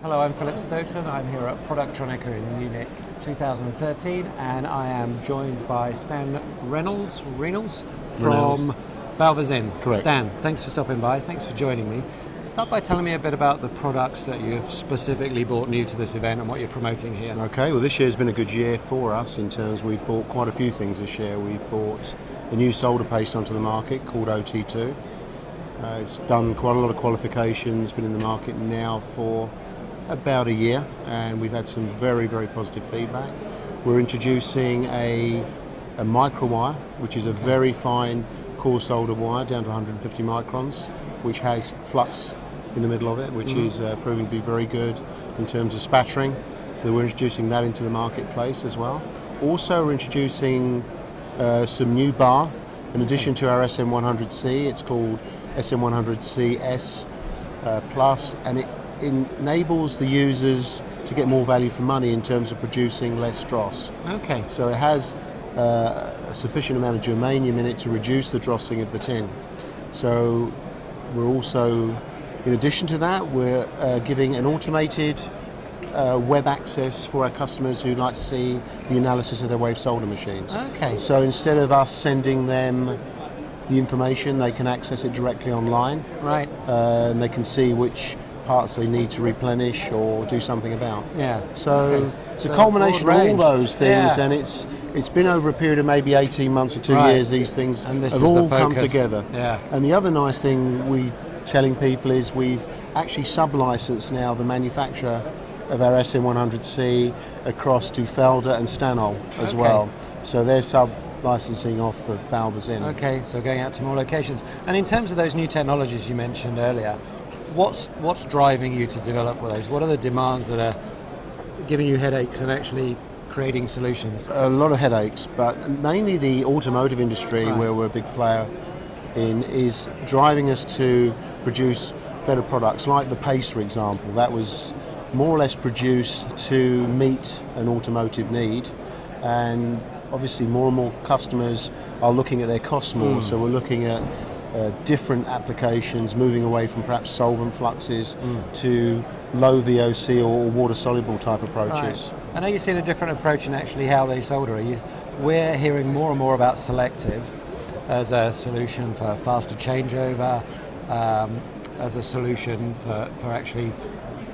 Hello, I'm Philip Stoten. I'm here at Productronica in Munich 2013, and I am joined by Stan Renals from Balver Zinn. Correct. Stan, thanks for stopping by. Thanks for joining me. Start by telling me a bit about the products that you've specifically bought new to this event and what you're promoting here. Okay, well this year's been a good year for us in terms we've bought quite a few things this year. We bought a new solder paste onto the market called OT2. It's done quite a lot of qualifications, been in the market now for about a year, and we've had some very, very positive feedback. We're introducing a micro wire, which is a very fine core solder wire down to 150 microns, which has flux in the middle of it, which is proving to be very good in terms of spattering. So we're introducing that into the marketplace as well. Also, we're introducing some new bar in addition to our SM100C. It's called SM100CS Plus, and it enables the users to get more value for money in terms of producing less dross. Okay. So it has a sufficient amount of germanium in it to reduce the drossing of the tin. So we're also, in addition to that, we're giving an automated web access for our customers who like to see the analysis of their wave solder machines. Okay. So instead of us sending them the information, they can access it directly online. Right. And they can see which parts they need to replenish or do something about. Yeah. So okay. it's a culmination of all those things, yeah. and it's been over a period of maybe 18 months or 2 years. These things have all come together. Yeah. And the other nice thing we're telling people is we've actually sub-licensed now the manufacturer of our SM100C across to Felder and Stanol as well. So they're sub-licensing off of Balver Zinn. Okay, so going out to more locations. And in terms of those new technologies you mentioned earlier, what's driving you to develop those? What are the demands that are giving you headaches and actually creating solutions? A lot of headaches, but mainly the automotive industry, where we're a big player in, is driving us to produce better products, like the paste, for example. That was more or less produced to meet an automotive need, and obviously more and more customers are looking at their costs more, so we're looking at different applications, moving away from perhaps solvent fluxes to low VOC or water-soluble type approaches. Right. I know you've seen a different approach in actually how they solder. We're hearing more and more about selective as a solution for faster changeover, as a solution for actually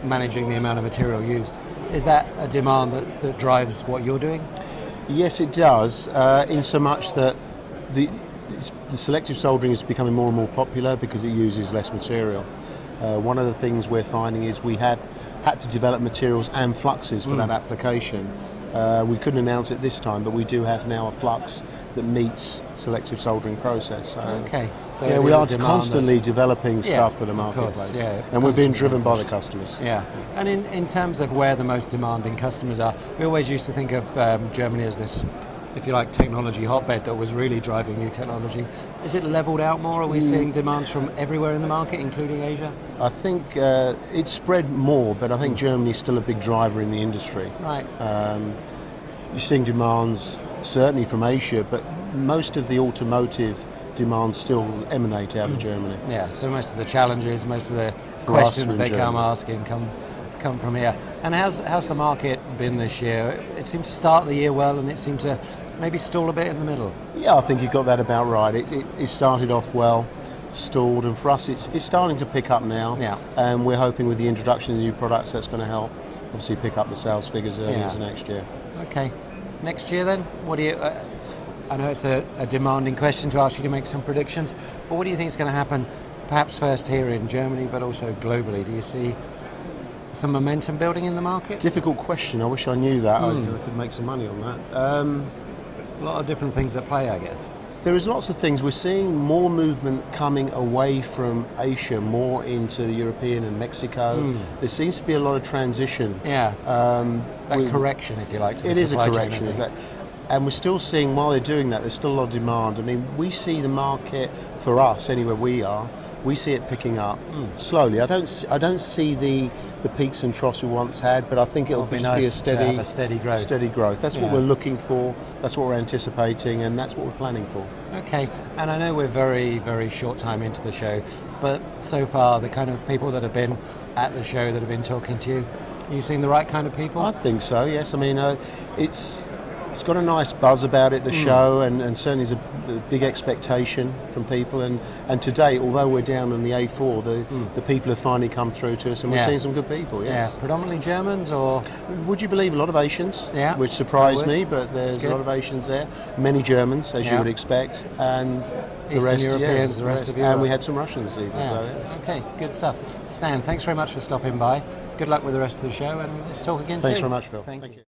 managing the amount of material used. Is that a demand that drives what you're doing? Yes, it does, in so much that the selective soldering is becoming more and more popular because it uses less material. One of the things we're finding is we have had to develop materials and fluxes for that application. We couldn't announce it this time, but we do have now a flux that meets selective soldering process. So, okay. So yeah, we are constantly developing stuff for the marketplace, course, yeah, and we're being driven by the customers. Yeah, and in terms of where the most demanding customers are, we always used to think of Germany as this, if you like, technology hotbed that was really driving new technology. Is it leveled out more? Are we seeing demands from everywhere in the market, including Asia? I think it's spread more, but I think Germany's still a big driver in the industry. Right. You're seeing demands certainly from Asia, but most of the automotive demands still emanate out of Germany. Yeah, so most of the challenges, most of the questions they come asking come from here. And how's the market been this year? It seemed to start the year well, and it seemed to maybe stall a bit in the middle. Yeah, I think you got that about right. It started off well, stalled, and for us it's starting to pick up now. Yeah. And we're hoping with the introduction of new products that's going to help obviously pick up the sales figures early into next year. Okay. Next year then, what do you... I know it's a demanding question to ask you to make some predictions, but what do you think is going to happen, perhaps first here in Germany, but also globally? Do you see some momentum building in the market? Difficult question. I wish I knew that. I could make some money on that. A lot of different things at play, I guess. There is lots of things. We're seeing more movement coming away from Asia, more into the European and Mexico. There seems to be a lot of transition. Yeah. That correction, if you like, to the supply chain. It is a correction. And we're still seeing, while they're doing that, there's still a lot of demand. I mean, we see the market, for us, anywhere we are, we see it picking up slowly. I don't see the peaks and troughs we once had, but I think it'll be a steady growth. Steady growth. That's what we're looking for. That's what we're anticipating, and that's what we're planning for. Okay. And I know we're very, very short time into the show, but so far the kind of people that have been at the show that have been talking to you? Are you seeing the right kind of people? I think so, yes. I mean, it's got a nice buzz about it, the show, and certainly there's a big expectation from people. And to date, although we're down on the A4, the people have finally come through to us, and we're seeing some good people, yes. Yeah, predominantly Germans, or? Would you believe a lot of Asians, Yeah, which surprised me, but there's a lot of Asians there. Many Germans, as you would expect, and the Eastern rest, Europeans, the rest of Europe. And we had some Russians even, so yes. Okay, good stuff. Stan, thanks very much for stopping by. Good luck with the rest of the show, and let's talk again soon. Thanks very much, Phil. Thank you.